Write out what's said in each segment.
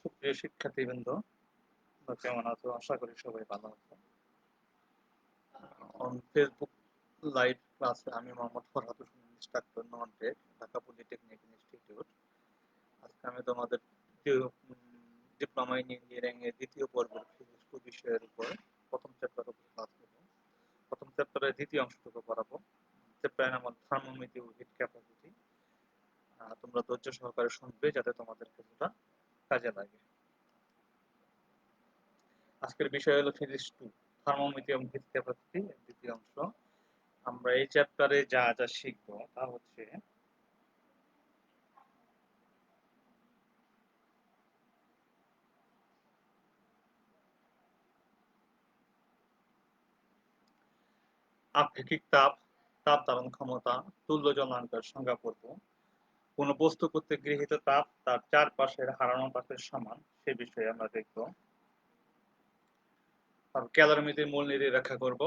সুপ্রিয় শিক্ষার্থীবৃন্দ, তোমরা কেমন আছো? আশা করি সবাই ভালো আছো। অন ফেসবুক লাইভ ক্লাসে আমি Mohammad Farhad Hossain, instructor non tech, Dhaka polytechnic institute. আজকে আমি তোমাদের ডিপ্লোমা ইন ইঞ্জিনিয়ারিং এর দ্বিতীয় পর্বের ফিজিক্স বিষয়ের উপর প্রথম চ্যাপ্টার উপর ক্লাস করব। প্রথম চ্যাপ্টারের দ্বিতীয় অংশটুকু পড়াবো। চ্যাপ্টারের নাম থার্মোমিটার ও হিট ক্যাপাসিটি। তোমরা ধৈর্য সহকারে শুনবে যাতে তোমাদের কিছুটা কাজে লাগে। আজকের বিষয় হলো ফিজিক্স 2, থার্মোমিটার এবং হিট ক্যাপাসিটি এর দ্বিতীয় অংশ। আমরা এই চ্যাপ্টারে যা যা শিখবো তা হচ্ছে আপেক্ষিক তাপ, তাপ ধারণ ক্ষমতা, তুল্য জলাঙ্কের সংজ্ঞা পড়ব। কোন বস্তু কর্তৃক গৃহীত তাপ তার চারপাশের হারানো তাপের সমান, সে বিষয়ে আমরা দেখব। ক্যালরিমিতির মূলনীতি ব্যাখ্যা করব।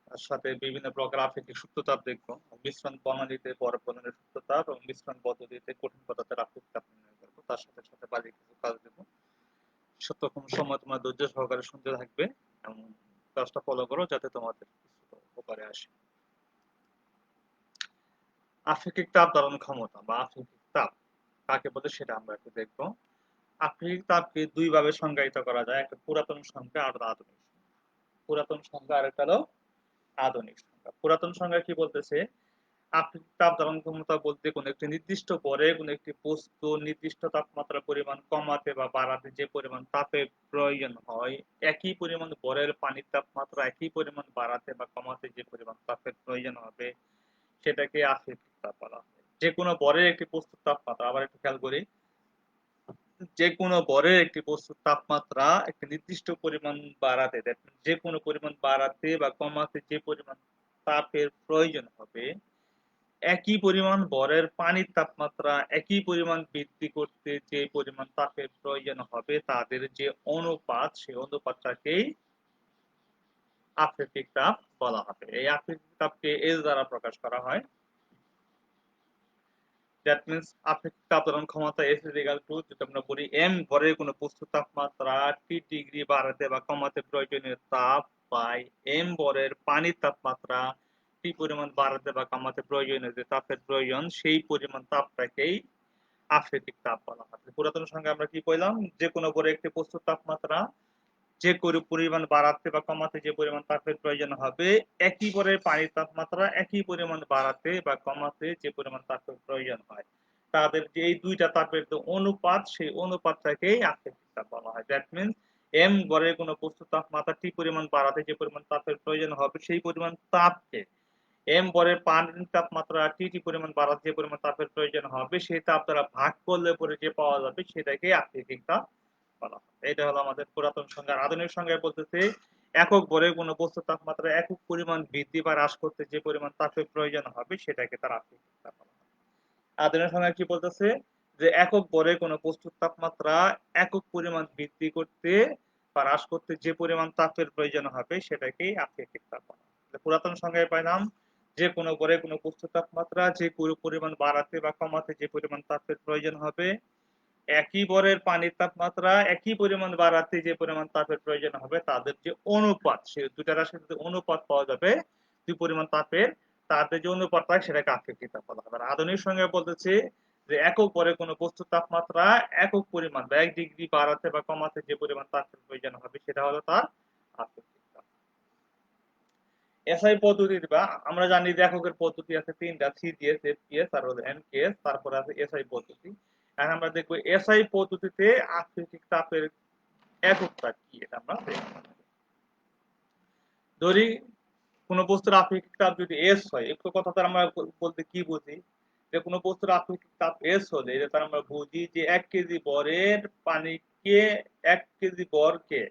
তার সাথে বিভিন্ন প্রকার আপেক্ষিক সূত্রতাপ দেখব। মিশ্রণ প্রণালীতে বরফ গলনের সূত্রতাপ এবং মিশ্রণ পদ্ধতিতে কঠিন পদার্থের আপেক্ষিক তাপ নির্ণয় করব। তার সাথে সাথে বাড়ি কিছু কাজ দেব। ততক্ষণ সময় তোমরা ধৈর্য সহকারে শুনতে থাকবে এবং ক্লাসটা ফলো করো যাতে তোমাদের উপকারে আসে। আপেক্ষিক তাপ ধারণ ক্ষমতা বা আপেক্ষিক তাপ কাকে বলে সেটা আমরা একটু দেখব। আপেক্ষিক তাপকে দুই ভাবে সংজ্ঞায়িত করা যায়, একটা পুরাতন সংজ্ঞা আর আধুনিক সংজ্ঞা। পুরাতন সংজ্ঞা আর একটা হলো আধুনিক সংজ্ঞা। পুরাতন সংজ্ঞা কি বলতেছে? আপেক্ষিক তাপ ধারণ ক্ষমতা বলতে কোন একটি নির্দিষ্ট ভরে কোন একটি বস্তু নির্দিষ্ট তাপমাত্রা পরিমাণ কমাতে বা বাড়াতে যে পরিমাণ তাপের প্রয়োজন হয়, একই পরিমাণ ভরের পানির তাপমাত্রা একই পরিমাণ বাড়াতে বা কমাতে যে পরিমাণ তাপের প্রয়োজন হবে সেটাকে আপেক্ষিক তাপ বলা হয়। যে কোনো ভরের একটি বস্তুর তাপমাত্রা, আবার একটু খেয়াল করি, যে কোনো ভরের একটি বস্তুর তাপমাত্রা একটি নির্দিষ্ট পরিমাণ বাড়াতে, যে কোনো পরিমাণ বাড়াতে বা কমাতে যে পরিমাণ তাপের প্রয়োজন হবে, একই পরিমাণ ভরের পানির তাপমাত্রা একই পরিমাণ বৃদ্ধি করতে যে পরিমাণ তাপের প্রয়োজন হবে, তাদের যে অনুপাত, সেই অনুপাতটাকেই আপেক্ষিক তাপ বলা হবে। এই আপেক্ষিক তাপকে এস দ্বারা প্রকাশ করা হয়। দ্যাট মিন্স আপেক্ষিক তাপ ধারণ ক্ষমতা এস ইজ ইকুয়াল টু, যদি আমরা বলি এম ভরের কোনো বস্তুর তাপমাত্রা টি ডিগ্রি বাড়াতে বা কমাতে প্রয়োজনীয় তাপ বাই এম ভরের পানির তাপমাত্রা টি পরিমাণ বাড়াতে বা কমাতে প্রয়োজনীয় যে তাপের প্রয়োজন, সেই পরিমাণ তাপটাকেই আপেক্ষিক তাপ বলা হয়। পুরাতন সংজ্ঞা আমরা কি কইলাম? যে কোনো ভরের একটি বস্তুর তাপমাত্রা যে কোনো পরিমাণ বাড়াতে বা কমাতে যে পরিমাণ তাপের প্রয়োজন হবে, একই ভরের পানির তাপমাত্রা একই পরিমাণ বাড়াতে বা কমাতে যে পরিমাণ তাপের প্রয়োজন হয়, তাদের যে এই দুইটা তাপের যে অনুপাত, সেই অনুপাতটাকেই আপেক্ষিক তাপ বলা হয়। দ্যাট মিন্স এম ভরের কোনো বস্তুর তাপমাত্রা টি পরিমাণ বাড়াতে যে পরিমাণ তাপের প্রয়োজন হবে, সেই পরিমাণ তাপকে এম ভরের পানির তাপমাত্রা টি পরিমাণ বাড়াতে যে পরিমাণ তাপের প্রয়োজন হবে, সেই তাপ দ্বারা ভাগ করলে পরে যে পাওয়া যাবে সেটাকে আপেক্ষিক তাপ বলা হয়। এটা হলো আমাদের পুরাতন সংজ্ঞা। আধুনিক সংজ্ঞায় বলতেছে একক ভরের কোনো বস্তুর তাপমাত্রা একক পরিমাণ বৃদ্ধি বা হ্রাস করতে যে পরিমাণ তাপের প্রয়োজন হবে সেটাকে তার আপেক্ষিক তাপ বলা হয়। আধুনিক সংজ্ঞা কি বলতেছে? যে একক ভরের কোনো বস্তুর তাপমাত্রা একক পরিমাণ বৃদ্ধি করতে বা হ্রাস করতে যে পরিমাণ তাপের প্রয়োজন হবে সেটাকেই আপেক্ষিক তাপ বলা হয়। পুরাতন সংজ্ঞায় পাইলাম যে কোনো ভরে কোনো বস্তুর তাপমাত্রা যে কোনো পরিমাণ বাড়াতে বা কমাতে যে পরিমাণ তাপের প্রয়োজন হবে, একই ভরের পানির তাপমাত্রা একই পরিমাণ বাড়াতে যে পরিমাণ তাপের প্রয়োজন হবে, তাদের যে অনুপাত, সেই দুইটা রাশির যে অনুপাত পাওয়া যাবে দুই পরিমাণ তাপের, তাদের যে অনুপাত হয় সেটাকে আপেক্ষিক তাপ বলা হবে। আধুনিক সংজ্ঞায় বলতেছে যে একক ভরে কোনো বস্তুর তাপমাত্রা একক পরিমাণ বা 1 ডিগ্রি বাড়াতে বা কমাতে যে পরিমাণ তাপের প্রয়োজন হবে সেটা হলো তার আপেক্ষিক তাপ। এসআই পদ্ধতিতে বা আমরা জানি যে এককের পদ্ধতি আছে তিনটা, সিজিএস, এফপিএস আর হলো এনকেএস, তারপরে আছে এসআই পদ্ধতি। এখন আমরা দেখবো এসআই পদ্ধতিতে আপেক্ষিক তাপের এককটা কি, এটা আমরা দেখব। ধরি কোন বস্তুর আপেক্ষিক তাপ যদি এস হয়, একটু কথা তার আমরা বলতে কি বুঝি, যে কোনো বস্তুর আপেক্ষিক তাপ এস হলে এটা তার আমরা বুঝি যে 1 কেজি ভরের পানিকে 1 কেজি ভরকে,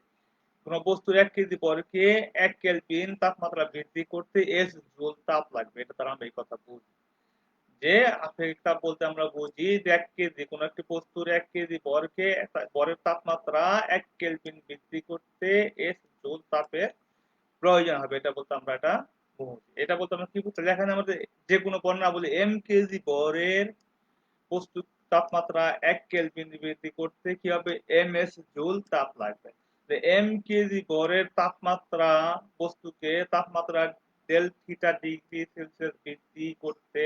কোন বস্তুর 1 কেজি ভরকে 1 কেলভিন তাপমাত্রা বৃদ্ধি করতে এস জুল তাপ লাগবে। এটা তার আমরা এই কথা বুঝি যে আপেক্ষিক তাপ বলতে আমরা বুঝি যে 1 কেজি কোন একটি বস্তুর 1 কেজি ভরকে ভরের তাপমাত্রা 1 কেলভিন বৃদ্ধি করতে এস জুল তাপের প্রয়োজন হবে, এটা বলতে আমরা এটা বুঝি। এটা বলতে আমরা কি বুঝতে, এখানে আমাদের যে কোনো ভর না বলি এম কেজি ভরের বস্তু তাপমাত্রা 1 কেলভিন বৃদ্ধি করতে কি হবে ms জুল তাপ লাগবে। m কেজি ভরের তাপমাত্রা বস্তুকে তাপমাত্রা ডেল থিটা ডিগ্রি সেলসিয়াস বৃদ্ধি করতে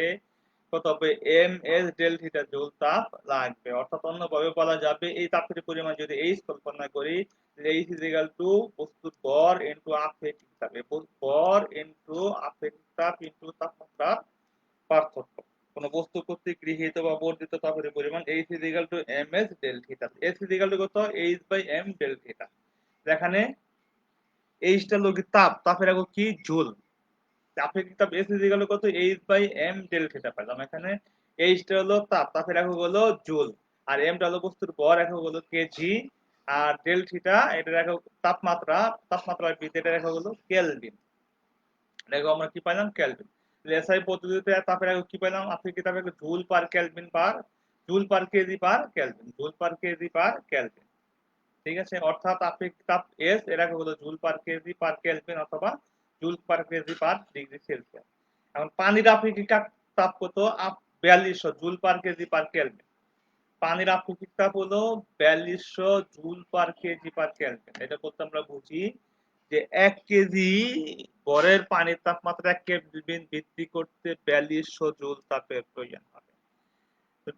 কত হবে ms ডেল থিটা জুল তাপ লাগবে। অর্থাৎ অন্যভাবে বলা যাবে এই তাপের পরিমাণ যদি h কল্পনা করি h is equal to বস্তুর ভর ইনটু আপেক্ষিক তাপ, ভর ইনটু আপেক্ষিক তাপ ইনটু তাপমাত্রার পার্থক্য। কোন বস্তু কর্তৃক গৃহীত বা বর্ধিত তাপের পরিমাণ h is equal to ms del theta. h is equal to কত h by m del theta. এখানে h টা হলো কি তাপ, তাপের একক কি জুল। আপেক্ষিক তাপ s is equal to কত h by m del theta পেলাম। এখানে h টা হলো তাপ, তাপের একক হলো জুল, আর m টা হলো বস্তুর ভর, একক হলো কেজি, আর ডেল থিটা এটার একক তাপমাত্রা, তাপমাত্রার বৃদ্ধি এটার একক হলো কেলভিন। দেখো আমরা কি পাইলাম কেলভিন। এসআই পদ্ধতিতে তাপের একক কি পাইলাম আপেক্ষিক তাপ একক joule per kelvin per joule per KG per kelvin, joule per KG per kelvin. ঠিক আছে, অর্থাৎ আপেক্ষিক তাপ এস এর একক হলো joule per KG per kelvin অথবা joule per KG per degree Celsius. এখন পানির আপেক্ষিক তাপ কত 4200 joule per KG per kelvin. পানির আপেক্ষিক তাপ হলো 4200 joule per KG per kelvin. এটা বলতে আমরা বুঝি যে 1 কেজি ভরের পানির তাপমাত্রা 1 কেলভিন বৃদ্ধি করতে 4200 জুল তাপের প্রয়োজন হবে।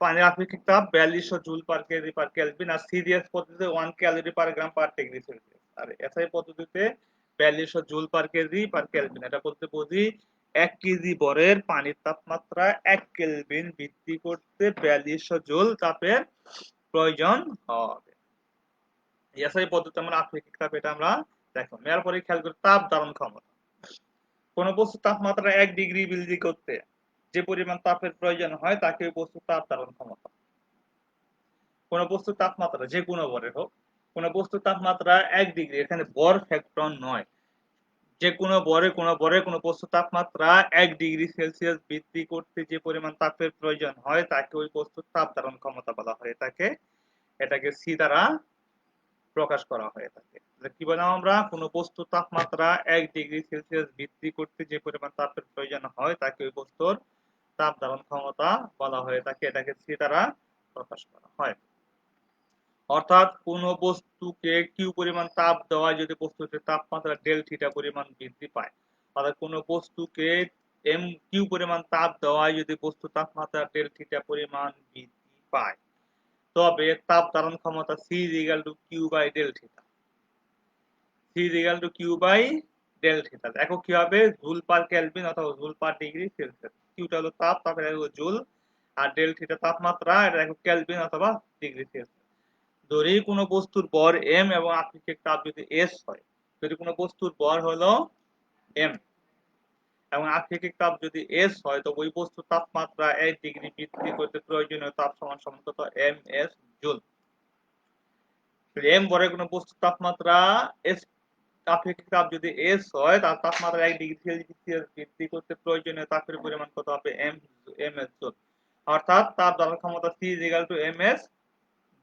পানির আপেক্ষিক তাপ 4200 joule per KG per kelvin, আর সিডিএস পদ্ধতিতে 1 calorie per gram per degree Celsius, আর এসআই পদ্ধতিতে 4200 joule per KG per kelvin. এটা বলতে বুঝি 1 কেজি ভরের পানির তাপমাত্রা 1 কেলভিন বৃদ্ধি করতে 4200 জুল তাপের প্রয়োজন হবে। এসআই পদ্ধতিতে আমরা আপেক্ষিক তাপ এটা আমরা দেখো। এরপরে খেয়াল করি তাপ ধারণ ক্ষমতা। কোন বস্তুর তাপমাত্রা 1 ডিগ্রি বৃদ্ধি করতে যে পরিমাণ তাপের প্রয়োজন হয় তাকে ওই বস্তুর তাপ ধারণ ক্ষমতা। কোন বস্তুর তাপমাত্রা যে কোনো ভরের হোক, কোন বস্তুর তাপমাত্রা 1 ডিগ্রি, এখানে ভর ফ্যাক্টর নয়, যে কোনো ভরে কোন বস্তুর তাপমাত্রা 1 ডিগ্রি সেলসিয়াস বৃদ্ধি করতে যে পরিমাণ তাপের প্রয়োজন হয় তাকে ওই বস্তুর তাপ ধারণ ক্ষমতা বলা হয়। এটাকে সি দ্বারা প্রকাশ করা হয়ে থাকে। কি বললাম আমরা, কোন বস্তুর তাপমাত্রা 1 ডিগ্রি সেলসিয়াস বৃদ্ধি করতে যে পরিমাণ তাপের প্রয়োজন হয় তাকে ওই বস্তুর তাপ ধারণ ক্ষমতা বলা হয়ে থাকে। এটাকে সি দ্বারা প্রকাশ করা হয়। অর্থাৎ কোন বস্তুকে কিউ পরিমাণ তাপ দেওয়ায় যদি বস্তুটির তাপমাত্রা ডেল থিটা পরিমাণ বৃদ্ধি পায়, অর্থাৎ কোন বস্তুকে এম কিউ পরিমাণ তাপ দেওয়ায় যদি বস্তুর তাপমাত্রা ডেল থিটা পরিমাণ বৃদ্ধি পায়, তবে তাপ ধারণ ক্ষমতা c is equal to q by del theta. C is equal to q by del theta. একক কি হবে জুল পার কেলভিন অথবা জুল পার ডিগ্রি সেলসিয়াস। কিউটা হলো তাপ, তাপের একক জুল, আর ডেল থিটা তাপমাত্রা, এটা একক কেলভিন অথবা ডিগ্রি সেলসিয়াস। ধরি কোনো বস্তুর ভর m এবং আপেক্ষিক তাপ যদি s হয়, যদি কোনো বস্তুর ভর হলো m এবং আপেক্ষিক তাপ যদি s হয়, তো ওই বস্তুর তাপমাত্রা 1 ডিগ্রি বৃদ্ধি করতে প্রয়োজনীয় তাপ সমান সমান কত ms জুল। m ভরের কোনো বস্তুর তাপমাত্রা s, আপেক্ষিক তাপ যদি s হয়, তার তাপমাত্রা 1 ডিগ্রি সেলসিয়াস বৃদ্ধি করতে প্রয়োজনীয় তাপের পরিমাণ কত হবে ms জুল। অর্থাৎ তাপ ধারণ ক্ষমতা c is equal to ms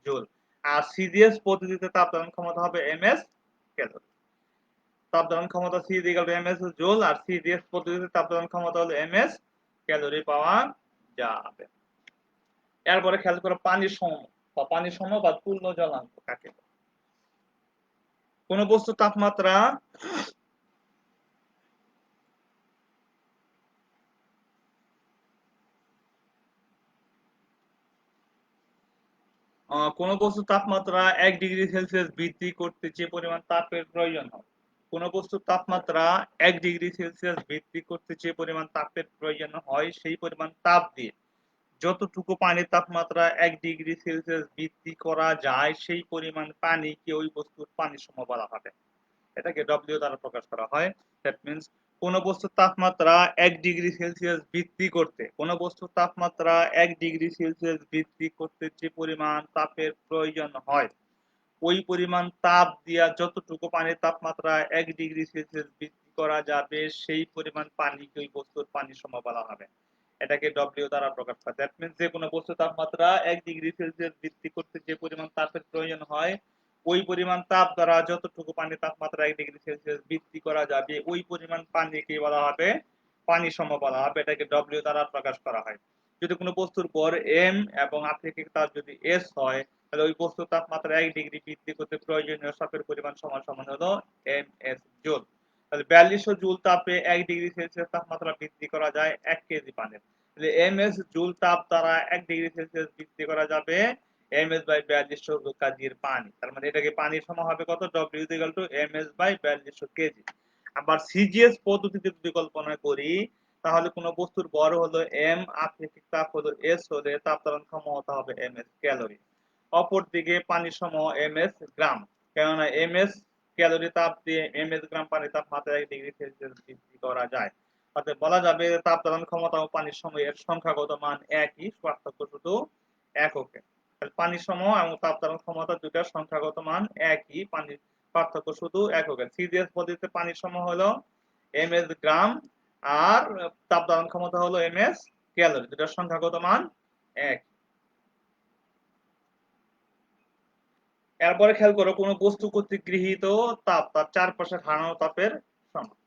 joule. আর সিডিএস পদ্ধতিতে তাপ ধারণ ক্ষমতা হবে ms ক্যালোরি। তাপ ধারণ ক্ষমতা c is equal to ms joule, আর সিডিএস পদ্ধতিতে তাপ ধারণ ক্ষমতা হলো ms ক্যালোরি পাওয়া যাবে। এরপরে খেয়াল করো পানির সম বা পানির সম বা পূর্ণ জলাঙ্ক কাকে বলে। কোন বস্তুর তাপমাত্রা কোন বস্তুর তাপমাত্রা 1 ডিগ্রি সেলসিয়াস বৃদ্ধি করতে যে পরিমাণ তাপের প্রয়োজন হয়, কোন বস্তুর তাপমাত্রা 1 ডিগ্রি সেলসিয়াস বৃদ্ধি করতে যে পরিমাণ তাপের প্রয়োজন হয় সেই পরিমাণ তাপ দিয়ে যতটুকু পানির তাপমাত্রা 1 ডিগ্রি সেলসিয়াস বৃদ্ধি করা যায় সেই পরিমাণ পানিকে ওই বস্তুর পানির সম বলা হবে। এটাকে ডব্লিউ দ্বারা প্রকাশ করা হয়। দ্যাট মিন্স কোন বস্তুর তাপমাত্রা 1 ডিগ্রি সেলসিয়াস বৃদ্ধি করতে, কোন বস্তুর তাপমাত্রা 1 ডিগ্রি সেলসিয়াস বৃদ্ধি করতে যে পরিমাণ তাপের প্রয়োজন হয়, ওই পরিমাণ তাপ দিয়া যতটুকু পানির তাপমাত্রা 1 ডিগ্রি সেলসিয়াস বৃদ্ধি করা যাবে সেই পরিমাণ পানিকে ওই বস্তুর পানির সম বলা হবে। এটাকে ডব্লিউ দ্বারা প্রকাশ করা। দ্যাট মিন্স যে কোনো বস্তুর তাপমাত্রা 1 ডিগ্রি সেলসিয়াস বৃদ্ধি করতে যে পরিমাণ তাপের প্রয়োজন হয়, ওই পরিমাণ তাপ দ্বারা যতটুকু পানির তাপমাত্রা 1 ডিগ্রি সেলসিয়াস বৃদ্ধি করা যাবে ওই পরিমাণ পানিকে বলা হবে পানি সম বলা হবে। এটাকে ডব্লিউ দ্বারা প্রকাশ করা হয়। যদি কোনো বস্তুর ভর m এবং আপেক্ষিক তাপ যদি s হয়, তাহলে ওই বস্তুর তাপমাত্রা 1 ডিগ্রি বৃদ্ধি করতে প্রয়োজনীয় চাপের পরিমাণ সমান সমান হলো ms জুল। তাহলে 4200 জুল তাপে 1 ডিগ্রি সেলসিয়াস তাপমাত্রা বৃদ্ধি করা যায় 1 কেজি পানির। তাহলে ms জুল তাপ দ্বারা 1 ডিগ্রি সেলসিয়াস বৃদ্ধি করা যাবে ms বাই 4200 কেজির পানি। তার মানে এটাকে পানির সমান হবে কত? w ms by 4200 KG. আবার সিজিএস পদ্ধতিতে যদি কল্পনা করি, তাহলে কোন বস্তুর ভর হলো m, আপেক্ষিক তাপ হলো s হলে তাপ ধারণ ক্ষমতা হবে ms ক্যালোরি। অপরদিকে পানির সম ms গ্রাম, কেননা ms ক্যালোরি তাপ দিয়ে ms গ্রাম পানি তাপমাত্রা 1 ডিগ্রি সেলসিয়াস বৃদ্ধি করা যায়। অর্থাৎ বলা যাবে তাপ ধারণ ক্ষমতা ও পানির সময়ের সংখ্যাগত মান একই, পার্থক্য শুধু এককে। পানির সম এবং তাপ ধারণ ক্ষমতা দুটার সংখ্যাগত মান একই, পানির পার্থক্য শুধু এককে। সিজিএস পদ্ধতিতে পানির সম হলো ms গ্রাম আর তাপ ধারণ ক্ষমতা হলো ms ক্যালোরি, দুটার সংখ্যাগত মান এক। এরপরে খেয়াল করো, কোন বস্তু কর্তৃক গৃহীত তাপ তার চারপাশের হারানো তাপের সমান।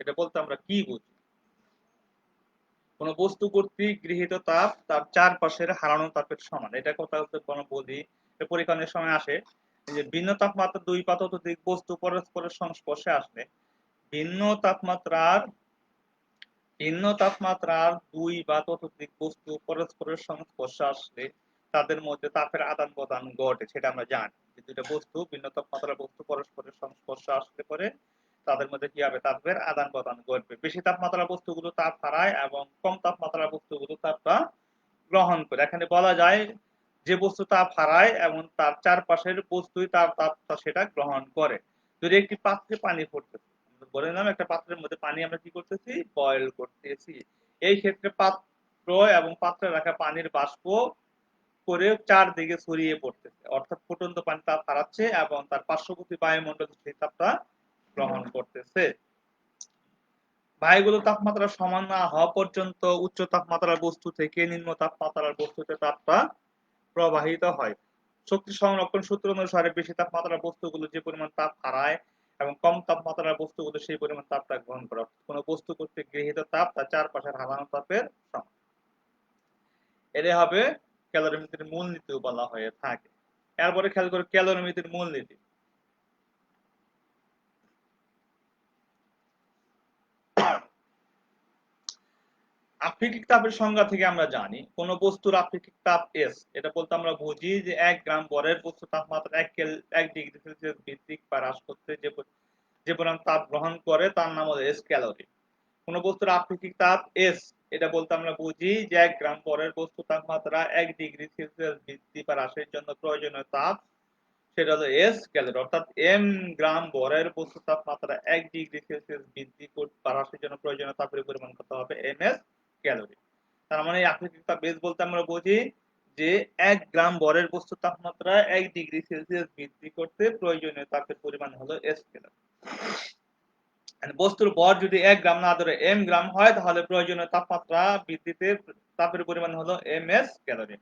এটা বলতে আমরা কি বুঝি? কোন বস্তু কর্তৃক গৃহীত তাপ তার চারপাশের হারানো তাপের সমান, এটা কথা হচ্ছে কোন বলি পরীক্ষণের সময় আসে যে ভিন্ন তাপমাত্রা দুই বা ততোধিক বস্তু পরস্পরের সংস্পর্শে আসলে ভিন্ন তাপমাত্রার দুই বা ততোধিক বস্তু পরস্পরের সংস্পর্শে আসলে তাদের মধ্যে তাপের আদান প্রদান ঘটে। সেটা আমরা জানি যে দুইটা বস্তু ভিন্ন তাপমাত্রার বস্তু পরস্পরের সংস্পর্শে আসলে পরে তাদের মধ্যে কি হবে? তাপের আদান প্রদান ঘটবে। বেশি তাপমাত্রার বস্তুগুলো তাপ হারায় এবং কম তাপমাত্রার বস্তুগুলো তাপটা গ্রহণ করে। এখানে বলা যায় যে বস্তু তাপ হারায় এবং তার চারপাশের বস্তুই তার তাপটা সেটা গ্রহণ করে। যদি একটি পাত্রে পানি পড়তেছে, বলে নিলাম একটা পাত্রের মধ্যে পানি আমরা কি করতেছি? বয়েল করতেছি। এই ক্ষেত্রে পাত্র এবং পাত্রে রাখা পানির বাষ্প করে চারদিকে ছড়িয়ে পড়তেছে, অর্থাৎ ফুটন্ত পানি তাপ হারাচ্ছে এবং তার পার্শ্ববর্তী বায়ুমণ্ডল সেই তাপটা গ্রহণ করতেছে। বায়ুগুলো তাপমাত্রা সমান না হওয়া পর্যন্ত উচ্চ তাপমাত্রার বস্তু থেকে নিম্ন তাপমাত্রার বস্তুতে তাপটা প্রবাহিত হয়। শক্তি সংরক্ষণ সূত্র অনুসারে বেশি তাপমাত্রার বস্তুগুলো যে পরিমাণ তাপ হারায় এবং কম তাপমাত্রার বস্তুগুলো সেই পরিমাণ তাপটা গ্রহণ করে। কোন বস্তু কর্তৃক গৃহীত তাপ তার চারপাশের হারানো তাপের সমান। এটাই হবে ক্যালোরিমিটার মূলনীতি বলা হয়ে থাকে। এরপরে খেয়াল করে ক্যালোরিমিটার মূলনীতি। আপেক্ষিক তাপের সংজ্ঞা থেকে আমরা জানি কোন বস্তুর আপেক্ষিক তাপ S, এটা বলতে আমরা বুঝি যে 1 গ্রাম ভরের বস্তু তাপমাত্রা 1 ডিগ্রি সেলসিয়াস বৃদ্ধি বা হ্রাস করতে যে পরিমাণ তাপ গ্রহণ করে তার নাম হলো S ক্যালোরি। কোন বস্তুর আপেক্ষিক তাপ S, এটা বলতে আমরা বুঝি যে 1 গ্রাম ভরের বস্তু তাপমাত্রা 1 ডিগ্রি সেলসিয়াস বৃদ্ধি বা হ্রাসের জন্য প্রয়োজনীয় তাপ সেটা হলো S ক্যালোরি। অর্থাৎ m গ্রাম ভরের বস্তু তাপমাত্রা 1 ডিগ্রি সেলসিয়াস বৃদ্ধি বা হ্রাসের জন্য প্রয়োজনীয় তাপের পরিমাণ কত হবে? ms calorie. তার মানে আপেক্ষিক তাপ S বলতে আমরা বুঝি যে 1 গ্রাম ভরের বস্তু তাপমাত্রা 1 ডিগ্রি সেলসিয়াস বৃদ্ধি করতে প্রয়োজনীয় তাপের পরিমাণ হলো S ক্যালোরি। বস্তুর ভর যদি 1 গ্রাম না ধরে m গ্রাম হয়, তাহলে প্রয়োজনীয় তাপমাত্রা বৃদ্ধিতে তাপের পরিমাণ হলো ms ক্যালোরি।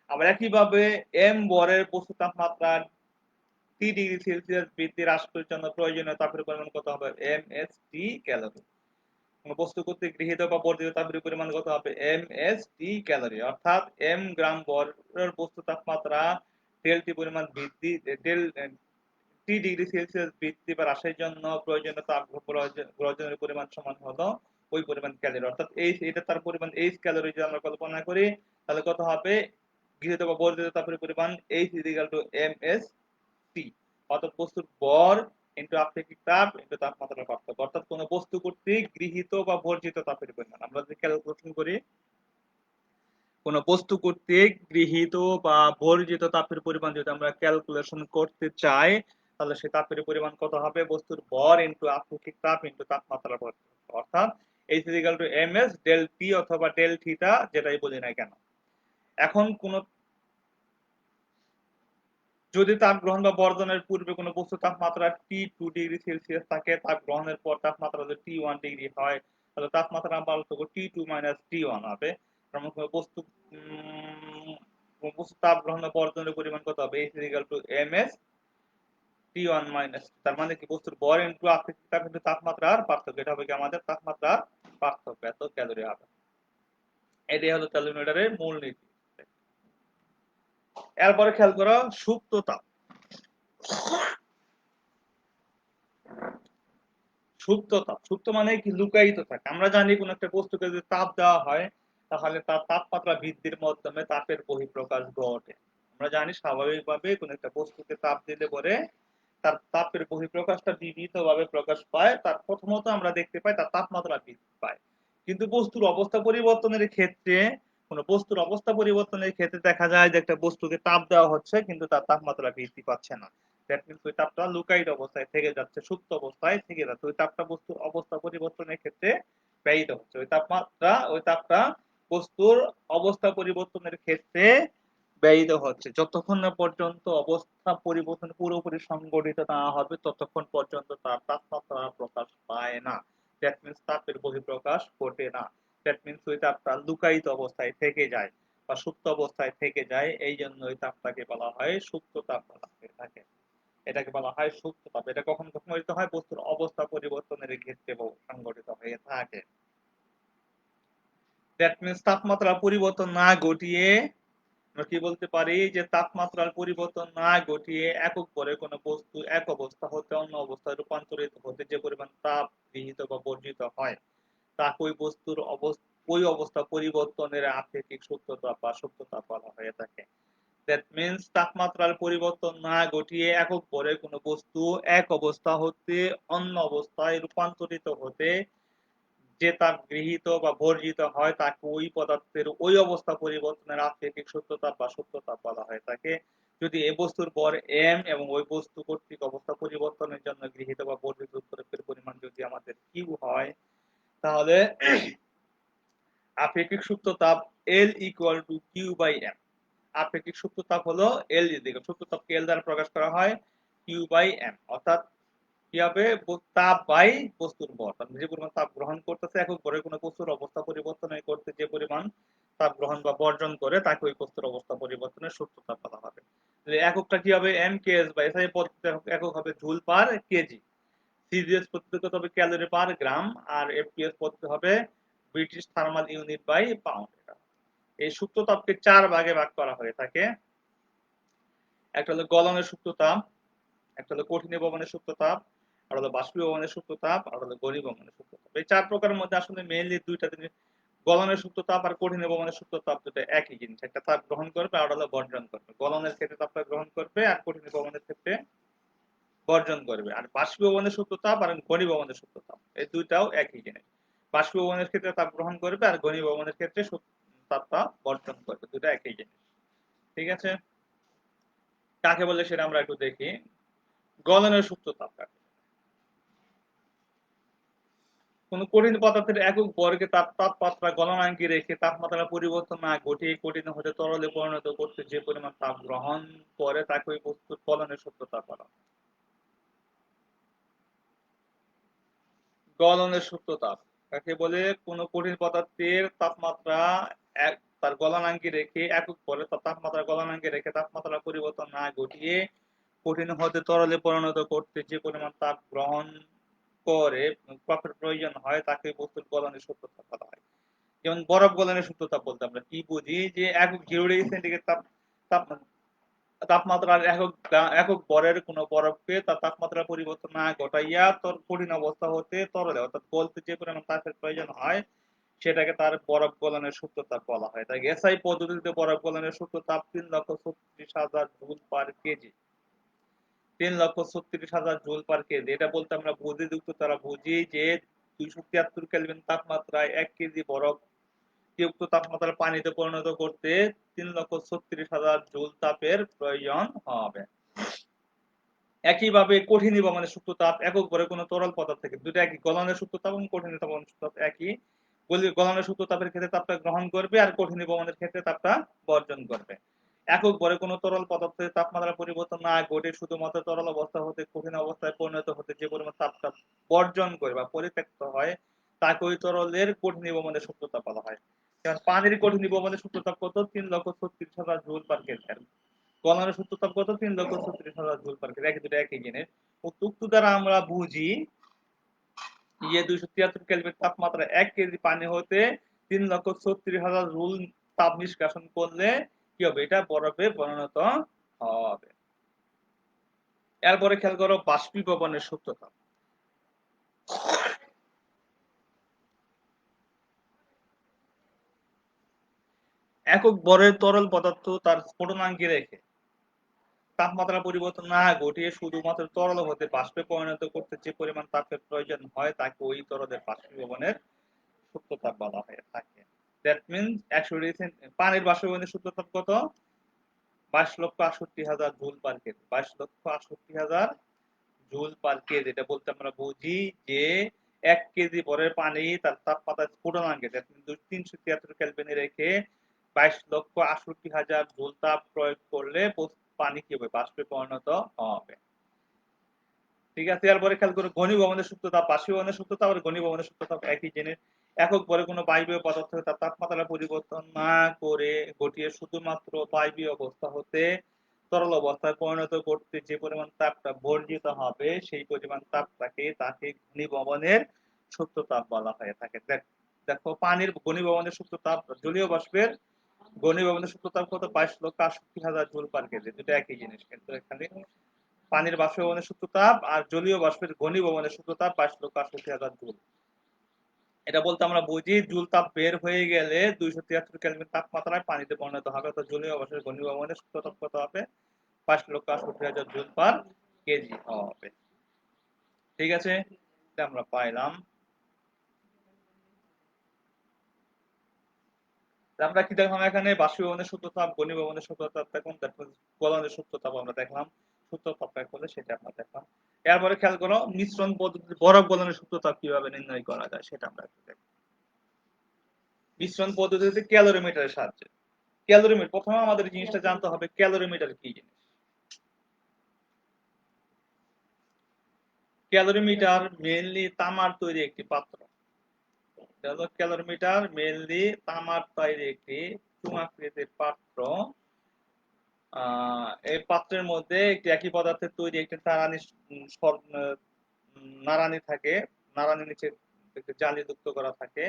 আবার একইভাবে m ভরের বস্তু তাপমাত্রা t ডিগ্রি সেলসিয়াস বৃদ্ধি হ্রাসের জন্য প্রয়োজনীয় তাপের পরিমাণ কত হবে? mst calorie. কোন বস্তু কর্তৃক গৃহীত বা বর্ধিত তাপের পরিমাণ কত হবে? mst calorie. অর্থাৎ m গ্রাম ভরের বস্তু তাপমাত্রা ΔT পরিমাণ বৃদ্ধি t ডিগ্রি সেলসিয়াস বৃদ্ধি বা হ্রাসের জন্য প্রয়োজনীয় তাপ গ্রহণের পরিমাণ সমান হলো ওই পরিমাণ ক্যালোরি। অর্থাৎ এটা তার পরিমাণ h ক্যালোরি যদি আমরা কল্পনা করি, তাহলে কত হবে? গৃহীত বা বর্ধিত তাপের পরিমাণ h mst। অর্থাৎ বস্তুর ভর ইনটু আপেক্ষিক তাপ ইনটু তাপমাত্রার পার্থক্য। অর্থাৎ কোন বস্তু কর্তৃক গৃহীত বা বর্জিত তাপের পরিমাণ। আমরা যদি ক্যালকুলেশন করি, কোন বস্তু কর্তৃক গৃহীত বা বর্জিত তাপের পরিমাণ যদি আমরা ক্যালকুলেশন করতে চাই, তাহলে সেই তাপের পরিমাণ কত হবে? বস্তুর ভর ইনটু আপেক্ষিক তাপ ইনটু তাপমাত্রার পার্থক্য। অর্থাৎ h ms ডেল t অথবা ডেল থিটা, যেটাই বলি না কেন। এখন যদি তাপ গ্রহণ বা বর্ধনের পূর্বে কোনো বস্তু তাপমাত্রা T2 ডিগ্রি সেলসিয়াস থাকে, তাপ গ্রহণের পর তাপমাত্রা যদি T1 ডিগ্রি হয়, তাহলে তাপমাত্রা পার্থক্য T2 মাইনাস T1 হবে। বস্তু তাপ গ্রহণ বা বর্ধনের পরিমাণ কত হবে? H ms T1 মাইনাস, তার মানে কি বস্তুর ভর ইনটু আপেক্ষিক তাপ ইনটু তাপমাত্রার পার্থক্য। এটা হবে কি আমাদের তাপমাত্রার পার্থক্য, এত ক্যালোরি হবে। এটাই হলো ক্যালভিনোমিটারের মূল নীতি। এরপরে খেয়াল করো সুপ্ত তাপ। সুপ্ত তাপ, সুপ্ত মানে কি লুকায়িত থাকে। আমরা জানি কোন একটা বস্তুকে যদি তাপ দেওয়া হয় তাহলে তার তাপমাত্রা বৃদ্ধির মাধ্যমে তাপের বহিঃপ্রকাশ ঘটে। আমরা জানি স্বাভাবিকভাবে কোন একটা বস্তুকে তাপ দিলে পরে তার তাপের বহিঃপ্রকাশটা বিবিধভাবে প্রকাশ পায়। তার প্রথমত আমরা দেখতে পাই তার তাপমাত্রা বৃদ্ধি পায়। কিন্তু বস্তুর অবস্থা পরিবর্তনের ক্ষেত্রে কোন বস্তুর অবস্থা পরিবর্তনের ক্ষেত্রে দেখা যায় যে একটা বস্তুকে তাপ দেওয়া হচ্ছে কিন্তু তার তাপমাত্রা বৃদ্ধি পাচ্ছে না। দ্যাট মিনস ওই তাপটা লুকায়িত অবস্থায় থেকে যাচ্ছে, সুপ্ত অবস্থায় থেকে যাচ্ছে। ওই তাপটা বস্তুর অবস্থা পরিবর্তনের ক্ষেত্রে ব্যয়িত হচ্ছে। ওই তাপটা বস্তুর অবস্থা পরিবর্তনের ক্ষেত্রে ব্যয়িত হচ্ছে। যতক্ষণ না পর্যন্ত অবস্থা পরিবর্তন পুরোপুরি সংঘটিত না হবে ততক্ষণ পর্যন্ত তার তাপমাত্রা প্রকাশ পায় না। দ্যাট মিনস তাপের বহিঃপ্রকাশ ঘটে না। দ্যাট মিনস ওই তাপটা লুকায়িত অবস্থায় থেকে যায় বা সুপ্ত অবস্থায় থেকে যায়। এই জন্য ওই তাপটাকে বলা হয় সুপ্ত তাপ বলা হয়ে থাকে। এটাকে বলা হয় সুপ্ত তাপ। এটা কখন সংঘটিত হয়? বস্তুর অবস্থা পরিবর্তনের ক্ষেত্রে সংঘটিত হয়ে থাকে। দ্যাট মিনস তাপমাত্রা পরিবর্তন না ঘটিয়ে আমরা কি বলতে পারি যে তাপমাত্রার পরিবর্তন না ঘটিয়ে একক ভরে কোনো বস্তু এক অবস্থা হতে অন্য অবস্থায় রূপান্তরিত হতে যে পরিমাণ তাপ গৃহীত বা বর্জিত হয় তাকে ওই বস্তুর ওই অবস্থা পরিবর্তনের আপেক্ষিক সুপ্ত তাপ বা সুপ্ত তাপ বলা হয়ে থাকে। দ্যাট মিনস তাপমাত্রার পরিবর্তন না ঘটিয়ে একক ভরে কোনো বস্তু এক অবস্থা হতে অন্য অবস্থায় রূপান্তরিত হতে যে তাপ গৃহীত বা বর্জিত হয় তাকে ওই পদার্থের ওই অবস্থা পরিবর্তনের আপেক্ষিক সূত্র তাপ বা সূত্র তাপ বলা হয় থাকে। যদি এই বস্তুর ভর m এবং ওই বস্তু কর্তৃক অবস্থা পরিবর্তনের জন্য গৃহীত বা বর্জিত উত্তরের পরিমাণ যদি আমাদের কিউ হয় তাহলে আপেক্ষিক সূত্র তাপ L equal to q by m. আপেক্ষিক সূত্র তাপ হলো L সূত্র তাপকে L দ্বারা প্রকাশ করা হয় কিউ বাই এম। অর্থাৎ কি হবে? তাপ বাই বস্তুর ভর। যে পরিমাণ তাপ গ্রহণ করতেছে একক ভরে কোনো বস্তুর অবস্থা পরিবর্তন করতে যে পরিমাণ তাপ গ্রহণ বা বর্জন করে তাকে ওই বস্তুর অবস্থা পরিবর্তনের সূত্র তাপ বলা হবে। এককটা কি হবে? এম কেএস বা এসআই পদ্ধতিতে একক হবে জুল পার কেজি। সিজিএস পদ্ধতিতে হবে ক্যালোরি পার গ্রাম। আর এফপিএস পদ্ধতি হবে British thermal unit by pound. এই সূত্র তাপকে 4 ভাগে ভাগ করা হয়ে থাকে। একটা হলো গলনের সূত্র তাপ, একটা হলো কঠিনীভবনের সূত্র তাপ, আর হলো বাষ্পীভবনের সূত্র তাপ, আর হলো ঘনীভবনের সূত্র তাপ। এই 4 প্রকারের মধ্যে আসলে মেইনলি দুইটা জিনিস, গলনের সূত্র তাপ আর কঠিনীভবনের সূত্র তাপ দুটো একই জিনিস। একটা তাপ গ্রহণ করবে আর হলো বর্জন করবে। গলনের ক্ষেত্রে তাপটা গ্রহণ করবে আর কঠিনীভবনের ক্ষেত্রে বর্জন করবে। আর বাষ্পীভবনের সূত্র তাপ আর ঘনীভবনের সূত্র তাপ এই দুইটাও একই জিনিস। বাষ্পীভবনের ক্ষেত্রে তাপ গ্রহণ করবে আর ঘনীভবনের ক্ষেত্রে তাপটা বর্জন করবে। দুটো একই জিনিস। ঠিক আছে? কাকে বলে সেটা আমরা একটু দেখি। গলনের সূত্র তাপ কাকে? কোন কঠিন পদার্থের একক বর্গে তার তাপমাত্রা গলনাঙ্কে রেখে তাপমাত্রা পরিবর্তন না ঘটিয়ে কঠিন হতে তরলে পরিণত করতে যে পরিমাণ তাপ গ্রহণ করে তাকে ওই বস্তুর গলনের সূত্র তাপ বলা হয়। গলনের সূত্র তাপ কাকে বলে? কোন কঠিন পদার্থের তাপমাত্রা তার গলনাঙ্কে রেখে একক বলে তার তাপমাত্রা গলনাঙ্কে রেখে তাপমাত্রা পরিবর্তন না ঘটিয়ে কঠিন হতে তরলে পরিণত করতে যে পরিমাণ তাপ গ্রহণ করে তাপের প্রয়োজন হয় তাকে বস্তুর গলনের সূত্র তাপ বলা হয়। যেমন বরফ গলনের সূত্র তাপ বলতে আমরা কি বুঝি? যে একক 0°C তাপমাত্রার একক ভরের কোন বরফকে তার তাপমাত্রা পরিবর্তন না ঘটাইয়া তোর কঠিন অবস্থা হতে তরলে অর্থাৎ গলতে যে পরিমাণ তাপের প্রয়োজন হয় সেটাকে তার বরফ গলনের সূত্র তাপ বলা হয়। তাই এসআই পদ্ধতিতে বরফ গলনের সূত্র তাপ 3,36,000 joule per KG. 3,36,000 joule per KG. এটা বলতে আমরা বুঝি যুক্ত তারা বুঝি যে 273 কেলভিন তাপমাত্রায় 1 কেজি বরফ উক্ত তাপমাত্রার পানিতে পরিণত করতে 3,36,000 জুল তাপের প্রয়োজন হবে। একইভাবে কঠিনীভবনের সূত্র তাপ একক ভরে কোনো তরল পদার্থ থেকে দুটো একই। গলনের সূত্র তাপ এবং কঠিনীভবনের সূত্র তাপ একই। গলনের সূত্র তাপের ক্ষেত্রে তাপটা গ্রহণ করবে আর কঠিনীভবনের ক্ষেত্রে তাপটা বর্জন করবে। একক ভরে কোনো তরল পদার্থের তাপমাত্রা পরিবর্তন না ঘটে শুধুমাত্র তরল অবস্থা হতে কঠিন অবস্থায় পরিণত হতে যে পরিমাণ তাপটা বর্জন করে বা পরিত্যক্ত হয় তাকে ওই তরলের কঠিনীভবনের সূত্র তাপ বলা হয়। যেমন পানির কঠিনীভবনের সূত্র তাপ কত? 3,36,000 জুল পার কেলভিন। গলনের সূত্র তাপ কত? 3,36,000 জুল পার কেলভিন। একই দুটো একই জিনিস। উক্ত দ্বারা আমরা বুঝি যে 273 কেলভিন তাপমাত্রা 1 কেজি পানি হতে 3,36,000 জুল তাপ নিষ্কাশন করলে কি হবে, এটা বরফে পরিণত হবে। এরপরে খেয়াল করো বাষ্পীভবনের সূত্র তাপ। একক ভরের তরল পদার্থ তার স্ফুটনাঙ্কে রেখে তাপমাত্রা পরিবর্তন না ঘটিয়ে শুধুমাত্র তরল হতে বাষ্পে পরিণত করতে যে পরিমাণ তাপের প্রয়োজন হয় তাকে ওই তরলের বাষ্পীভবনের সূত্র তাপ বলা হয়ে থাকে। দ্যাট মিনস 100 পানির বাষ্পীভবনের সূত্র তাপ কত? 22,68,000 joule per KG. 22,68,000 joule per KG. এটা বলতে আমরা বুঝি যে 1 কেজি ভরের পানি তার তাপমাত্রা স্ফুটনাঙ্কে 373 কেলভিনে রেখে 22,68,000 জুল তাপ প্রয়োগ করলে পানি কি হবে, বাষ্পে পরিণত হবে। ঠিক আছে, এরপরে খেয়াল করো ঘনীভবনের সূত্র তাপ, বাষ্পীভবনের সূত্র তাপ আর ঘনীভবনের সূত্র তাপ একই জিনিস। একক ভরে কোনো বায়বীয় পদার্থ তার তাপমাত্রা পরিবর্তন না করে ঘটিয়ে শুধুমাত্র বায়বীয় অবস্থা হতে তরল অবস্থায় পরিণত করতে যে পরিমাণ তাপটা বর্জিত হবে সেই পরিমাণ তাপটাকে তাকে ঘনীভবনের সূত্র তাপ বলা হয়ে থাকে। দেখো পানির ঘনীভবনের সূত্র তাপ, জলীয় বাষ্পের ঘনীভবনের সূত্র তাপ কত? 22,68,000 জুল পার কেজি। দুটো একই জিনিস, কিন্তু এখানে পানির বাষ্পীভবনের সূত্র তাপ আর জলীয় বাষ্পের ঘনীভবনের সূত্র তাপ 22,68,000 জুল। এটা বলতে আমরা বুঝি জুল তাপ বের হয়ে গেলে 273 কেলভিন তাপমাত্রায় পানিতে পরিণত হবে। তো জলীয় বাষ্পের ঘনীভবনের সূত্র তাপ কত হবে? 22,68,000 জুল পার কেজি হবে। ঠিক আছে, এটা আমরা পাইলাম। আমরা কি দেখলাম এখানে? বাষ্পীভবনের সূত্র তাপ, ঘনীভবনের সূত্র তাপ দেখলাম, তারপর গলনের সূত্র তাপ আমরা দেখলাম, সূত্র তাপ করলে সেটা আমরা দেখলাম। এরপরে খেয়াল করো মিশ্রণ পদ্ধতিতে বরফ গলনের সূত্র তাপ কিভাবে নির্ণয় করা যায় সেটা আমরা একটু দেখব। মিশ্রণ পদ্ধতিতে ক্যালোরিমিটারের সাহায্যে। ক্যালোরিমিটার, প্রথমে আমাদের জিনিসটা জানতে হবে ক্যালোরিমিটার কি জিনিস। ক্যালোরিমিটার মেইনলি তামার তৈরি একটি পাত্র। ক্যালোরিমিটার মেইনলি তামার তৈরি একটি চুঙাকৃতির পাত্র। এই পাত্রের মধ্যে একটি একই পদার্থের তৈরি একটি নাড়ানি থাকে, নাড়ানি নিচে জালি যুক্ত করা থাকে।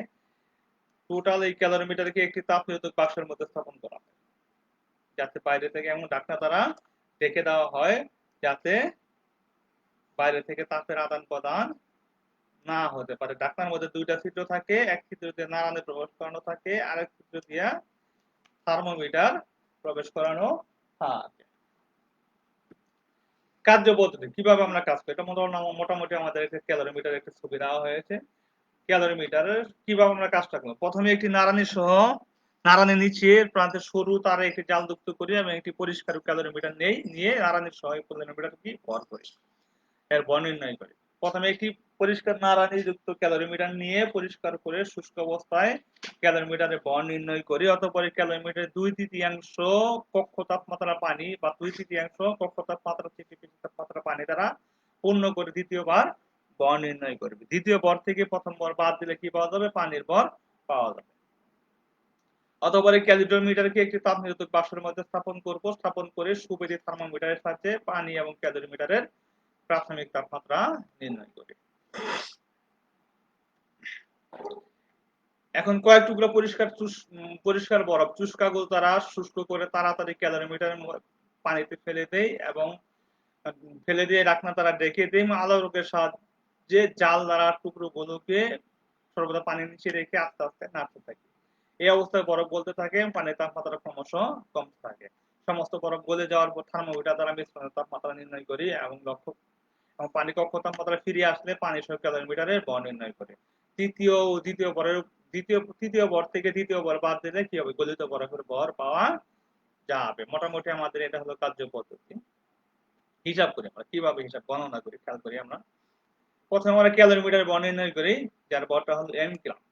টোটাল এই ক্যালোরিমিটারকে একটি তাপ নিরোধক বাক্সের মধ্যে স্থাপন করা হয়, যাতে বাইরে থেকে এমন ঢাকনা দ্বারা ঢেকে দেওয়া হয় যাতে বাইরে থেকে তাপের আদান প্রদান না হতে পারে। ঢাকনার মধ্যে দুইটা ছিদ্র থাকে, এক ছিদ্র দিয়ে নাড়ানি প্রবেশ করানো থাকে, আরেক ছিদ্র দিয়ে থার্মোমিটার প্রবেশ করানো থাকে। কার্য পদ্ধতি কিভাবে আমরা কাজ করি, এটা মোটামুটি আমাদের ক্যালোরিমিটার একটা ছবি দেওয়া হয়েছে। ক্যালোরিমিটারের কিভাবে আমরা কাজটা করব, প্রথমে একটি নাড়ানি সহ নাড়ানি নিচে প্রান্তে সরু তারে একটি জাল যুক্ত করি এবং একটি পরিষ্কার ক্যালোরিমিটার নেই, নিয়ে নাড়ানির সহ ক্যালোরিমিটার কি ভর করি, এর ভর নির্ণয় করি। প্রথমে একটি পরিষ্কার নাড়ানি যুক্ত ক্যালোরিমিটার নিয়ে পরিষ্কার করে শুষ্ক অবস্থায় ক্যালোরিমিটারে ভর নির্ণয় করি। অতঃপর ক্যালোরিমিটারে 2/3 কক্ষ তাপমাত্রা পানি বা 2/3 কক্ষ তাপমাত্রা থেকে তাপমাত্রা পানি দ্বারা পূর্ণ করে দ্বিতীয়বার ভর নির্ণয় করবে। দ্বিতীয় ভর থেকে প্রথম ভর বাদ দিলে কি পাওয়া যাবে? পানির ভর পাওয়া যাবে। অতঃপর ক্যালোরিমিটারকে একটি তাপ নিরোধক বাক্সের মধ্যে স্থাপন করব। স্থাপন করে সুবেদী থার্মোমিটারের সাহায্যে পানি এবং ক্যালোরিমিটারের প্রাথমিক তাপমাত্রা নির্ণয় করি। এখন কয়েক টুকরা পরিষ্কার বরফ চুষ কাগজ দ্বারা শুষ্ক করে তাড়াতাড়ি ক্যালোরিমিটারের পানিতে ফেলে দেই এবং ফেলে দিয়ে ঢাকনা দ্বারা ঢেকে দিই। আলোকের সাহায্যে জাল দ্বারা টুকরো গুলোকে সর্বদা পানির নিচে রেখে আস্তে আস্তে নাড়তে থাকি। এই অবস্থায় বরফ গলতে থাকে, পানির তাপমাত্রা ক্রমশ কমতে থাকে। সমস্ত বরফ গলে যাওয়ার পর থার্মোমিটার দ্বারা মিশ্রণের তাপমাত্রা নির্ণয় করি এবং পানি কক্ষ তাপমাত্রা ফিরে আসলে পানি সহ ক্যালোরিমিটারের ভর নির্ণয় করে। তৃতীয় ভর থেকে দ্বিতীয় ভর বাদ দিলে কি হবে? গলিত বরফের ভর পাওয়া যাবে। মোটামুটি আমাদের এটা হলো কার্য পদ্ধতি। হিসাব করি আমরা কিভাবে হিসাব গণনা করি খেয়াল করি আমরা। প্রথমে আমরা ক্যালোরিমিটারের ভর নির্ণয় করি, যার ভরটা হলো m গ্রাম।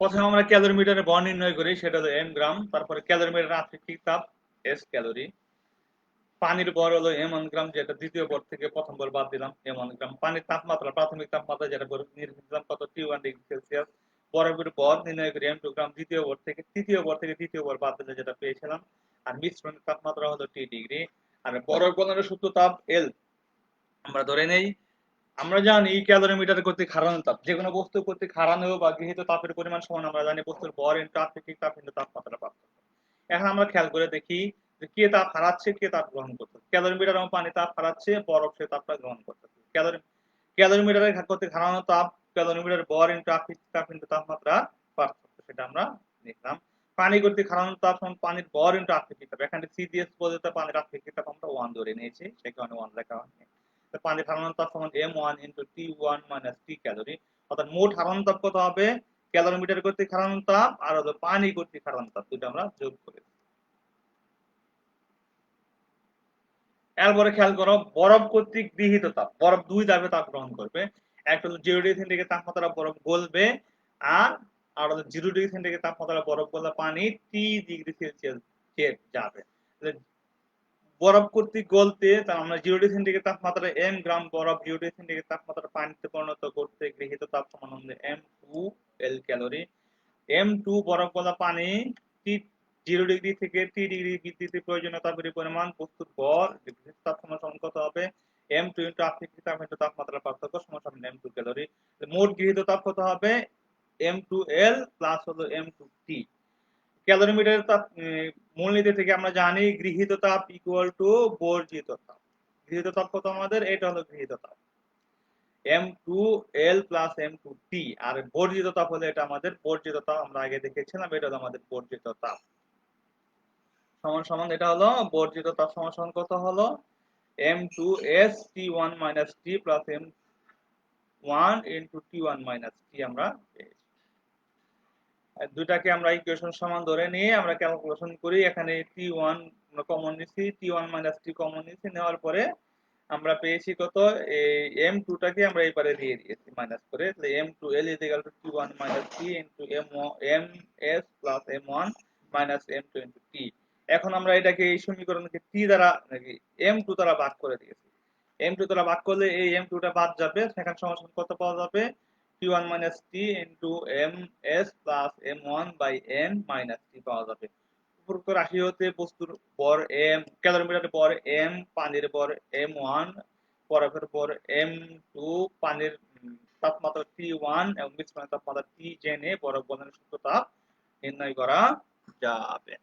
প্রথমে আমরা ক্যালোরিমিটারের ভর নির্ণয় করি, সেটা হলো m গ্রাম। তারপরে ক্যালোরিমিটার আপেক্ষিক তাপ s ক্যালোরি। পানির ভর হলো m1 গ্রাম, যেটা দ্বিতীয় ভর থেকে প্রথম ভর বাদ দিলাম m1 গ্রাম। পানির তাপমাত্রা, প্রাথমিক তাপমাত্রা যেটা নির্ধারণ কত T1 ডিগ্রি সেলসিয়াস। বরফের ভর নির্ণয় করি m2 গ্রাম, দ্বিতীয় ভর থেকে তৃতীয় ভর থেকে তৃতীয় ভর বাদ দিলে যেটা পেয়েছিলাম। আর মিশ্রণের তাপমাত্রা হলো T ডিগ্রি। আর বরফ গলনের সূত্র তাপ L আমরা ধরে নেই। আমরা জানি ক্যালোরিমিটার কর্তৃক হারানো তাপ, যে কোনো বস্তু কর্তৃক হারানো বা গৃহীত তাপের পরিমাণ সমান আমরা জানি বস্তুর ভর ইনটু আপেক্ষিক তাপ ইনটু তাপমাত্রা পার্থক্য। এখন আমরা খেয়াল করে দেখি যে কে তাপ হারাচ্ছে, কে তাপ গ্রহণ করতেছে। ক্যালোরিমিটার এবং পানি তাপ হারাচ্ছে, বরফ সে তাপটা গ্রহণ করতেছে। ক্যালোরিমিটারের কর্তৃক হারানো তাপ ক্যালোরিমিটার ভর ইনটু আপেক্ষিক তাপ ইনটু তাপমাত্রা পার্থক্য, সেটা আমরা লিখলাম। পানি কর্তৃক হারানো তাপ সমান পানির ভর ইনটু আপেক্ষিক তাপ। এখানে সিডিএস পদ্ধতিতে পানির আপেক্ষিক তাপ আমরা 1 ধরে নিয়েছি, সেই কারণে 1 লেখা হয়নি। পানির হারানোর তাপ সমান m1 into T1 minus T calorie. অর্থাৎ মোট হারানোর তাপ কত হবে? ক্যালোরিমিটার কর্তৃক হারানোর তাপ আর হলো পানি কর্তৃক হারানোর তাপ, দুটো আমরা যোগ করি। এরপরে খেয়াল করো বরফ কর্তৃক গৃহীত তাপ। বরফ দুই ধাপে তাপ গ্রহণ করবে। একটা হলো 0 ডিগ্রি সেন্টিগ্রেড তাপমাত্রা বরফ গলবে, আর আর হলো 0 ডিগ্রি সেন্টিগ্রেড তাপমাত্রা বরফ গলা পানি T ডিগ্রি সেলসিয়াস যাবে। বরফ কর্তৃক গলতে আমরা 0 ডিগ্রি সেন্টিগ্রেড তাপমাত্রা m গ্রাম বরফ 0 ডিগ্রি সেন্টিগ্রেড তাপমাত্রা পানিতে পরিণত করতে গৃহীত তাপ সমান হলো m2L ক্যালোরি। m2 বরফ গলা পানি 0 ডিগ্রি থেকে T ডিগ্রি বৃদ্ধিতে প্রয়োজনীয় তাপের পরিমাণ বস্তুর ভর তাপ সমান কত হবে? m2 ইনটু আপেক্ষিক তাপ ইনটু তাপমাত্রার পার্থক্য সমান m2 ক্যালোরি। মোট গৃহীত তাপ কত হবে? m2L প্লাস হলো m2T। ক্যালোরিমিটারের তাপ মূলনীতি থেকে আমরা জানি গৃহীত তাপ ইকুয়াল টু বর্জিত তাপ। গৃহীত তাপ কত আমাদের? এটা হলো গৃহীত তাপ m2L প্লাস m2T। আর বর্জিত তাপ হলো এটা আমাদের বর্জিত তাপ, আমরা আগে দেখেছিলাম, এটা হলো আমাদের বর্জিত তাপ। সমান সমান এটা হলো বর্জিত তাপ সমান সমান কত হলো? m2S T1 minus T plus m1 into T1 minus T আমরা পেয়েছি। দুটাকে আমরা ইকুয়েশন সমান ধরে নিয়ে আমরা ক্যালকুলেশন করি। এখানে T1 আমরা কমন নিছি, T1 মাইনাস T কমন নিছি, নেওয়ার পরে আমরা পেয়েছি কত? এই m2 টাকে আমরা এবারে দিয়ে দিয়েছি মাইনাস করে, তাহলে m2L equal to T1 minus T into ms plus m1 minus m2 into T। এখন আমরা এটাকে এই সমীকরণকে T দ্বারা নাকি m2 দ্বারা ভাগ করে দিয়েছি। m2 দ্বারা ভাগ করলে এই m2 টা বাদ যাবে, সেখানে সমান কত পাওয়া যাবে? T1 minus T into ms plus m1 by n minus T পাওয়া যাবে। উপরোক্ত রাশি হতে বস্তুর ভর m, ক্যালোরিমিটারের ভর m, পানির ভর m1, বরফের ভর m2, পানির তাপমাত্রা T1 এবং মিশ্রণের তাপমাত্রা T জেনে বরফ গলনের সূত্র তাপ নির্ণয় করা যাবে।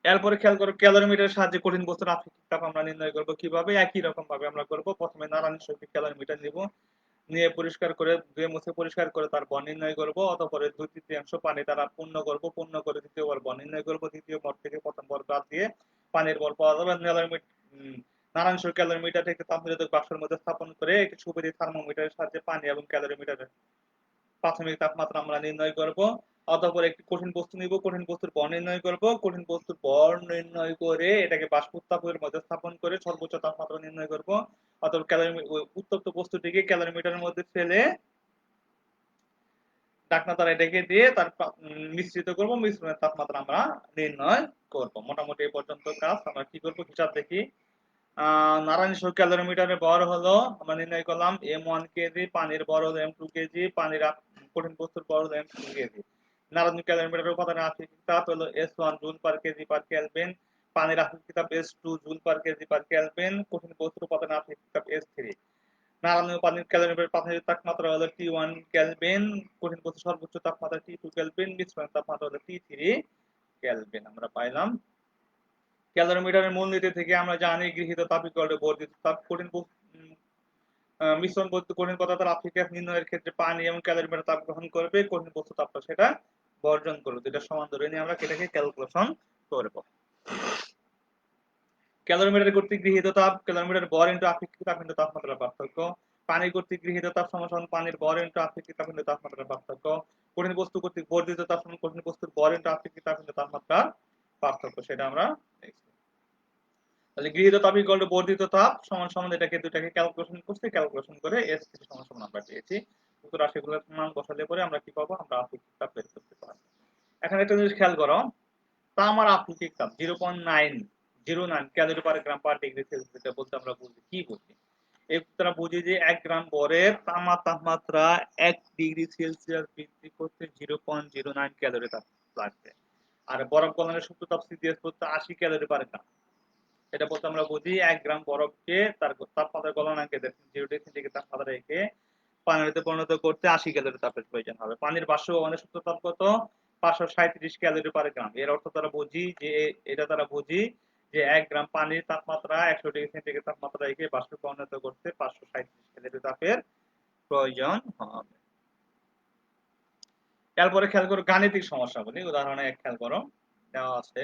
এরপরে খেয়াল করো ক্যালোরিমিটারের সাহায্যে কঠিন বস্তুর আপেক্ষিক তাপ আমরা নির্ণয় করব কিভাবে? একই রকম ভাবে আমরা করব। প্রথমে নাড়ানি শক্তি ক্যালোরিমিটার নিব, নিয়ে পরিষ্কার করে ধুয়ে মুছে পরিষ্কার করে তার ভর নির্ণয় করব। অতঃপর 2/3 পানি দ্বারা পূর্ণ করব, পূর্ণ করে দ্বিতীয়বার ভর নির্ণয় করব। দ্বিতীয় ভর থেকে প্রথম ভর বাদ দিয়ে পানির ভর পাওয়া যাবে। নারায়ণ ক্যালোরিমিটার থেকে তাপ নিরোধক বাক্সের মধ্যে স্থাপন করে একটি সুবিধি থার্মোমিটারের সাহায্যে পানি এবং ক্যালোরিমিটারের প্রাথমিক তাপমাত্রা আমরা নির্ণয় করব। অতঃপর একটি কঠিন বস্তু নিব, কঠিন বস্তুর ভর নির্ণয় করব। কঠিন বস্তুর ভর নির্ণয় করে এটাকে বাষ্প উত্তাপের মধ্যে স্থাপন করে সর্বোচ্চ তাপমাত্রা নির্ণয় করব। অতঃপর উত্তপ্ত বস্তুটিকে ক্যালোরিমিটারের মধ্যে ফেলে ঢাকনা দ্বারা ঢেকে দিয়ে তার মিশ্রিত করব, মিশ্রণের তাপমাত্রা আমরা নির্ণয় করব। মোটামুটি এই পর্যন্ত কাজ। আমরা কি করব হিসাব দেখি। নারায়ণ ক্যালোরিমিটারের ভর হলো আমরা নির্ণয় করলাম m1 কেজি, পানির ভর হলো m2 কেজি, পানির কঠিন বস্তুর ভর হলো m2 কেজি। নারায়ণ ক্যালোরিমিটারের উপাদানের আপেক্ষিক তাপ হলো S1 joule per KG per kelvin, পানির আপেক্ষিক তাপ S2 joule per KG per kelvin, কঠিন বস্তুর উপাদানের আপেক্ষিক তাপ S3। নারায়ণ পানির ক্যালোরিমিটারের প্রাথমিক তাপমাত্রা হলো T1 কেলভিন, কঠিন বস্তুর সর্বোচ্চ তাপমাত্রা T2 কেলভিন, মিশ্রণের তাপমাত্রা হলো T3 কেলভিন। আমরা পাইলাম। ক্যালোরিমিটারের মূলনীতি থেকে আমরা জানি গৃহীত তাপ ইকুয়াল টু বর্ধিত তাপ। কঠিন মিশ্রণ বস্তু কঠিন পদার্থের আপেক্ষিক নির্ণয়ের ক্ষেত্রে পানি এবং ক্যালোরিমিটার তাপ গ্রহণ করবে, কঠিন বস্তু তাপটা সেটা বর্জন করবে। দুইটা সমান ধরে নিয়ে আমরা এটাকে ক্যালকুলেশন করব। ক্যালোরিমিটার কর্তৃক গৃহীত তাপ ক্যালোরিমিটার ভর ইনটু আপেক্ষিক তাপ ইনটু তাপমাত্রার পার্থক্য। পানি কর্তৃক গৃহীত তাপ সমান পানির ভর ইনটু আপেক্ষিক তাপ ইনটু তাপমাত্রার পার্থক্য। কঠিন বস্তু কর্তৃক বর্ধিত তাপ সমান কঠিন বস্তুর ভর ইনটু আপেক্ষিক তাপ ইনটু তাপমাত্রার পার্থক্য, সেটা আমরা দেখছি। তাহলে গৃহীত তাপ ইকুয়াল টু বর্ধিত তাপ সমান সমান এটাকে দুটাকে ক্যালকুলেশন করতে ক্যালকুলেশন করে S সমান সমান আমরা পেয়েছি। উত্তর রাশিগুলোর মান বসালে পরে আমরা কি পাবো? আমরা আপেক্ষিক তাপ বের করতে পারবো। এখন একটা জিনিস খেয়াল করো, তামার আপেক্ষিক তাপ 0.9 09 calorie per gram per degree Celsius, এটা বলতে আমরা বুঝি কি বুঝি? এর দ্বারা বুঝি যে 1 গ্রাম বরের তাপমাত্রা 1 ডিগ্রি সেলসিয়াস বৃদ্ধি করতে 0.09 ক্যালোরি লাগবে। আর বরফ গলনের সূক্ষ্ম তাপ সিজিএস বলতে 80 ক্যালোরি পার গ্রাম। এটা বলতে আমরা বুঝি 1 গ্রাম বরফকে তার তাপমাত্রা গলনাঙ্কে 0 ডিগ্রি সেন্টিগ্রেড তাপমাত্রা রেখে পানিতে পরিণত করতে 80 ক্যালোরি তাপের প্রয়োজন হবে। পানির বাষ্পীভবনের সূক্ষ্ম তাপ কত? 537 ক্যালোরি পার গ্রাম। এর অর্থ দ্বারা বুঝি যে এটা দ্বারা বুঝি যে 1 গ্রাম পানির তাপমাত্রা 100 ডিগ্রি সেন্টিগ্রেড তাপমাত্রা রেখে বাষ্পে পরিণত করতে 537 ক্যালোরি তাপের প্রয়োজন হবে। এরপরে খেয়াল করো গাণিতিক সমস্যাগুলি। উদাহরণে খেয়াল করো, দেওয়া আছে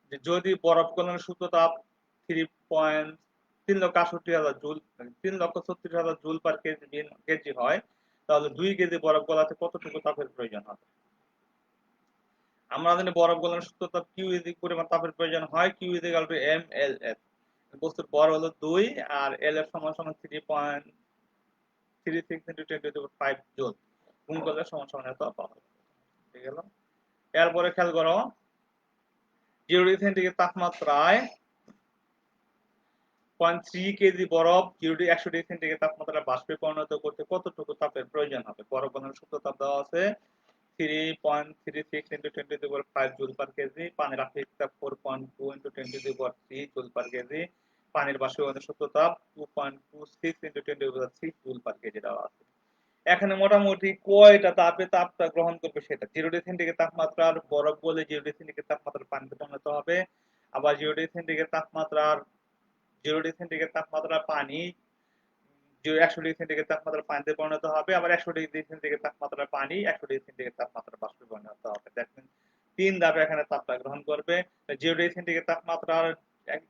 যে যদি বরফ গলনের সূক্ষ্ম তাপ 3,68,000 জুল 3,36,000 জুল পার কেজি হয়, তাহলে 2 কেজি বরফ গলাতে কতটুকু তাপের প্রয়োজন হবে? আমরা জানি বরফ গলনের সূক্ষ্ম তাপ কিউ পরিমাণ তাপের প্রয়োজন হয়, q equal to m l f. বস্তুর ভর হলো 2 আর এল এর সমান সমান 3.36 × 10⁵ জুল। গুণ করলে সমান সমান এত পাওয়া যাবে। ঠিক গেল? এরপরে খেয়াল করো 0 ডিগ্রি সেন্টিগ্রেড তাপমাত্রায় 0.3 কেজি বরফ 100 ডিগ্রি সেন্টিগ্রেড তাপমাত্রায় বাষ্পে পরিণত করতে কতটুকু তাপের প্রয়োজন হবে? বরফ গলনের সূক্ষ্ম তাপ দেওয়া আছে 3.36 × 10⁵ জুল পার কেজি, পানির আপেক্ষিক তাপ 4.2 × 10⁻³ জুল পার কেজি, পানির বাষ্পীভবনের সূক্ষ্ম তাপ 2.26 × 10⁻³ জুল পার কেজি দেওয়া আছে। এখানে মোটামুটি কয়টা তাপটা গ্রহণ করবে সেটা 0 ডিগ্রি সেন্টিগ্রেড তাপমাত্রার বরফ গলে 0 ডিগ্রি সেন্টিগ্রেড তাপমাত্রার পানিতে পরিণত হবে, আবার 0 ডিগ্রি সেন্টিগ্রেড তাপমাত্রার 0 ডিগ্রি সেন্টিগ্রেড তাপমাত্রার পানি 100 ডিগ্রি সেন্টিগ্রেড তাপমাত্রার পানিতে পরিণত হবে, আবার 100 ডিগ্রি সেন্টিগ্রেড তাপমাত্রার পানি 100 ডিগ্রি সেন্টিগ্রেড তাপমাত্রার বাষ্পে পরিণত হবে। দ্যাট মিন্স 3 ধাপে এখানে তাপটা গ্রহণ করবে। 0 ডিগ্রি সেন্টিগ্রেড তাপমাত্রার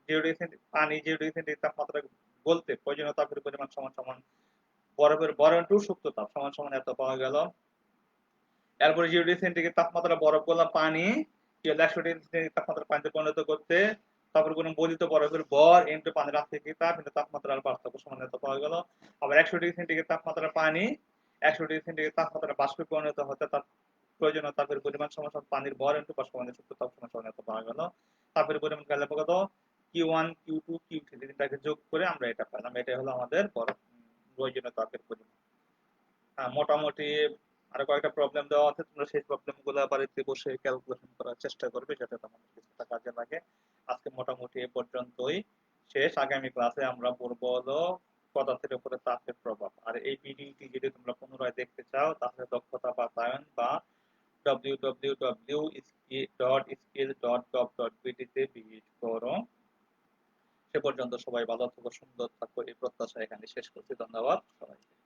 0 ডিগ্রি পানি 0 ডিগ্রি সেন্টিগ্রেড তাপমাত্রা বলতে প্রয়োজনীয় তাপের পরিমাণ সমান সমান বরফের বরণটু সুপ্ত তাপ সমান সমান এত পাওয়া গেল। এরপরে 0 ডিগ্রি সেন্টিগ্রেড তাপমাত্রা বরফ গলা পানি 100 ডিগ্রি সেন্টিগ্রেড তাপমাত্রা পানিতে পরিণত করতে তারপর কোন বলিত বরফের ভর ইনটু পানির আপেক্ষিক তাপ ইনটু তাপমাত্রার পার্থক্য সমান এত পাওয়া গেল। আবার 100 ডিগ্রি সেন্টিগ্রেড তাপমাত্রার পানি 100 ডিগ্রি সেন্টিগ্রেড তাপমাত্রা বাষ্পে পরিণত হতে তার প্রয়োজনীয় তাপের পরিমাণ সমান সমান পানির ভর ইনটু বাষ্পীভবনের সূক্ষ্ম তাপ সমান সমান এত পাওয়া গেল। তাপের পরিমাণ গেলে কত? Q1 Q2 Q3 তিনটাকে যোগ করে আমরা এটা পেলাম। এটাই হলো আমাদের বরফ প্রয়োজনীয় তাপের পরিমাণ। মোটামুটি আরো কয়েকটা প্রবলেম দেওয়া আছে, তোমরা সেই প্রবলেমগুলো বাড়িতে বসে ক্যালকুলেশন করার চেষ্টা করবে যাতে তোমাদের কিছুটা কাজে লাগে। আজকে মোটামুটি এ পর্যন্তই শেষ। আগামী ক্লাসে আমরা পড়বো হলো পদার্থের উপরে তাপের প্রভাব। আর এই ভিডিওটি যদি তোমরা পুনরায় দেখতে চাও তাহলে দক্ষতা বাতায়ন বা www.skill.gov.bt তে ভিজিট করো। সে পর্যন্ত সবাই ভালো থাকো, সুন্দর থাকো এই প্রত্যাশা এখানে শেষ করছি। ধন্যবাদ সবাইকে।